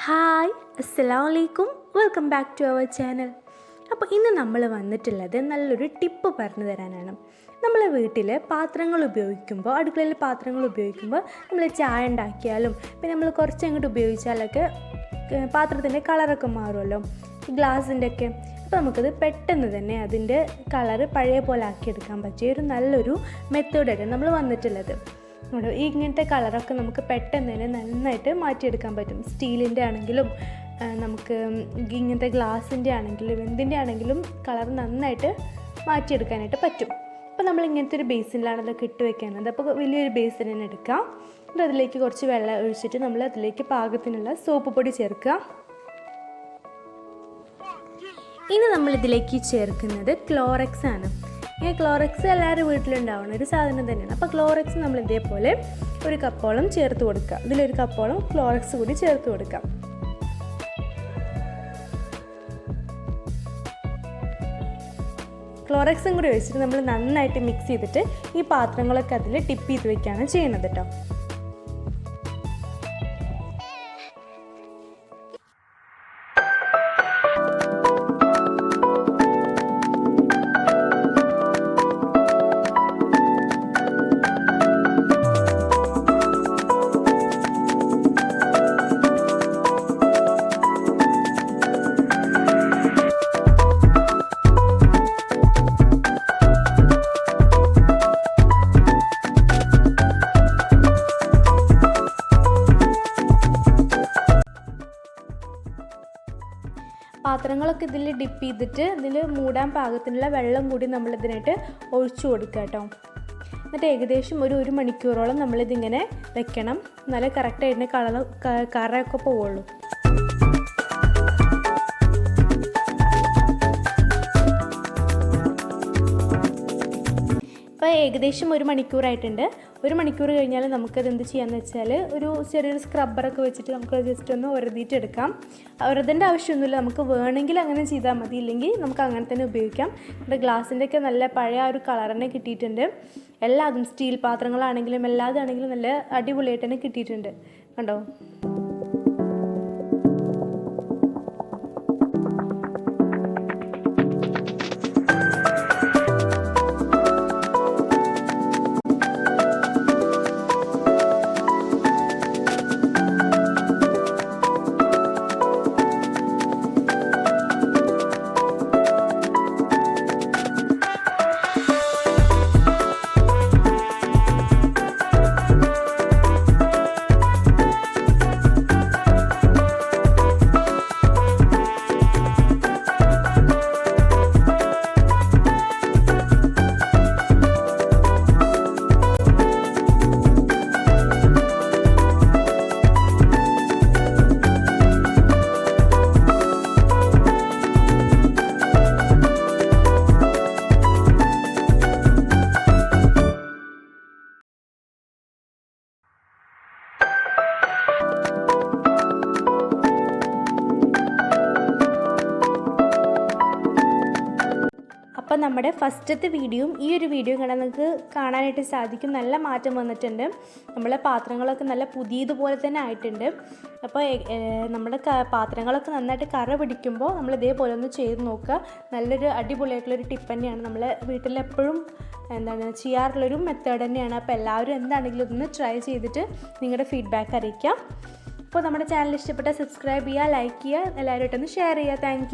Hi അസ്സലാമു അലൈക്കും, welcome back to our channel. അപ്പോൾ ഇന്ന് നമ്മൾ വന്നിട്ടുള്ളത് നല്ലൊരു ടിപ്പ് പറഞ്ഞു തരാനാണ്. നമ്മളെ വീട്ടിൽ പാത്രങ്ങൾ ഉപയോഗിക്കുമ്പോൾ, അടുക്കളയിൽ പാത്രങ്ങൾ ഉപയോഗിക്കുമ്പോൾ നമ്മൾ ചായ ഉണ്ടാക്കിയാലും പിന്നെ നമ്മൾ കുറച്ച് അങ്ങോട്ട് ഉപയോഗിച്ചാലൊക്കെ പാത്രത്തിൻ്റെ കളറൊക്കെ മാറുമല്ലോ, ഗ്ലാസിൻ്റെ ഒക്കെ. അപ്പോൾ നമുക്കത് പെട്ടെന്ന് തന്നെ അതിൻ്റെ കളറ് പഴയ പോലെ ആക്കിയെടുക്കാൻ പറ്റിയ ഒരു നല്ലൊരു മെത്തേഡാണ് നമ്മൾ വന്നിട്ടുള്ളത്. ഇങ്ങനത്തെ കളറൊക്കെ നമുക്ക് പെട്ടെന്ന് തന്നെ നന്നായിട്ട് മാറ്റിയെടുക്കാൻ പറ്റും. സ്റ്റീലിൻ്റെ ആണെങ്കിലും നമുക്ക് ഇങ്ങനത്തെ ഗ്ലാസിൻ്റെ ആണെങ്കിലും എന്തിൻ്റെ ആണെങ്കിലും കളർ നന്നായിട്ട് മാറ്റിയെടുക്കാനായിട്ട് പറ്റും. അപ്പോൾ നമ്മൾ ഇങ്ങനത്തെ ഒരു ബേസിനിലാണ് അതൊക്കെ ഇട്ട് വെക്കുന്നത്. അപ്പോൾ വലിയൊരു ബേസിൻ തന്നെ എടുക്കാം. എന്നിട്ട് അതിലേക്ക് കുറച്ച് വെള്ളം ഒഴിച്ചിട്ട് നമ്മൾ അതിലേക്ക് പാകത്തിനുള്ള സോപ്പ് പൊടി ചേർക്കുക. ഇനി നമ്മളിതിലേക്ക് ചേർക്കുന്നത് ക്ലോറക്സ് ആണ്. ക്ലോറക്സ് എല്ലാവരും വീട്ടിലുണ്ടാവുന്ന ഒരു സാധനം തന്നെയാണ്. അപ്പോൾ ക്ലോറക്സ് നമ്മൾ ഇതേപോലെ ഒരു കപ്പോളം ചേർത്ത് കൊടുക്കുക. ഇതിലൊരു കപ്പോളം ക്ലോറക്സ് കൂടി ചേർത്ത് കൊടുക്കാം. ക്ലോറക്സും കൂടി ഒഴിച്ചിട്ട് നമ്മൾ നന്നായിട്ട് മിക്സ് ചെയ്തിട്ട് ഈ പാത്രങ്ങളൊക്കെ അതിൽ ടിപ്പ് ചെയ്ത് വെക്കുകയാണ് ചെയ്യുന്നത് കേട്ടോ. പാത്രങ്ങളൊക്കെ ഇതിൽ ഡിപ്പ് ചെയ്തിട്ട് ഇതിൽ മൂടാൻ പാകത്തിനുള്ള വെള്ളം കൂടി നമ്മളിതിനായിട്ട് ഒഴിച്ചു കൊടുക്കുക കേട്ടോ. എന്നിട്ട് ഏകദേശം ഒരു മണിക്കൂറോളം നമ്മളിതിങ്ങനെ വെക്കണം. നല്ല കറക്റ്റായിട്ട് കറയൊക്കെ പോവുള്ളൂ. ഇപ്പോൾ ഏകദേശം ഒരു മണിക്കൂറായിട്ടുണ്ട്. ഒരു മണിക്കൂർ കഴിഞ്ഞാൽ നമുക്കത് എന്ത് ചെയ്യാമെന്ന് വെച്ചാൽ ഒരു ചെറിയൊരു സ്ക്രബ്ബറൊക്കെ വെച്ചിട്ട് നമുക്ക് ജസ്റ്റ് ഒന്ന് ഉരതിയിട്ടെടുക്കാം. ഉരതേണ്ട ആവശ്യമൊന്നുമില്ല, നമുക്ക് വേണമെങ്കിൽ അങ്ങനെ ചെയ്താൽ മതി, ഇല്ലെങ്കിൽ നമുക്ക് അങ്ങനെ തന്നെ ഉപയോഗിക്കാം. നമ്മുടെ ഗ്ലാസിൻ്റെ ഒക്കെ നല്ല പഴയ ഒരു കളർ തന്നെ കിട്ടിയിട്ടുണ്ട്. എല്ലാതും സ്റ്റീൽ പാത്രങ്ങളാണെങ്കിലും എല്ലാതാണെങ്കിലും നല്ല അടിപൊളിയായിട്ട് തന്നെ കിട്ടിയിട്ടുണ്ട്. കണ്ടോ? അപ്പോൾ നമ്മുടെ ഫസ്റ്റത്തെ വീഡിയോയും ഈ ഒരു വീഡിയോ കണ്ടാൽ നിങ്ങൾക്ക് കാണാനായിട്ട് സാധിക്കും. നല്ല മാറ്റം വന്നിട്ടുണ്ട്. നമ്മളെ പാത്രങ്ങളൊക്കെ നല്ല പുതിയതുപോലെ തന്നെ ആയിട്ടുണ്ട്. അപ്പോൾ നമ്മുടെ പാത്രങ്ങളൊക്കെ നന്നായിട്ട് കറ പിടിക്കുമ്പോൾ നമ്മൾ ഇതേപോലെ ഒന്ന് ചെയ്ത് നോക്കുക. നല്ലൊരു അടിപൊളിയായിട്ടുള്ളൊരു ടിപ്പ് തന്നെയാണ്. നമ്മളെ വീട്ടിലെപ്പോഴും ചെയ്യാറുള്ളൊരു മെത്തേഡ് തന്നെയാണ്. അപ്പോൾ എല്ലാവരും എന്താണെങ്കിലും ഇതൊന്ന് ട്രൈ ചെയ്തിട്ട് നിങ്ങളുടെ ഫീഡ്ബാക്ക് അറിയിക്കാം. അപ്പോൾ നമ്മുടെ ചാനൽ ഇഷ്ടപ്പെട്ടാൽ സബ്സ്ക്രൈബ് ചെയ്യുക, ലൈക്ക് ചെയ്യുക, എല്ലാവരുമായിട്ടൊന്ന് ഷെയർ ചെയ്യുക. താങ്ക്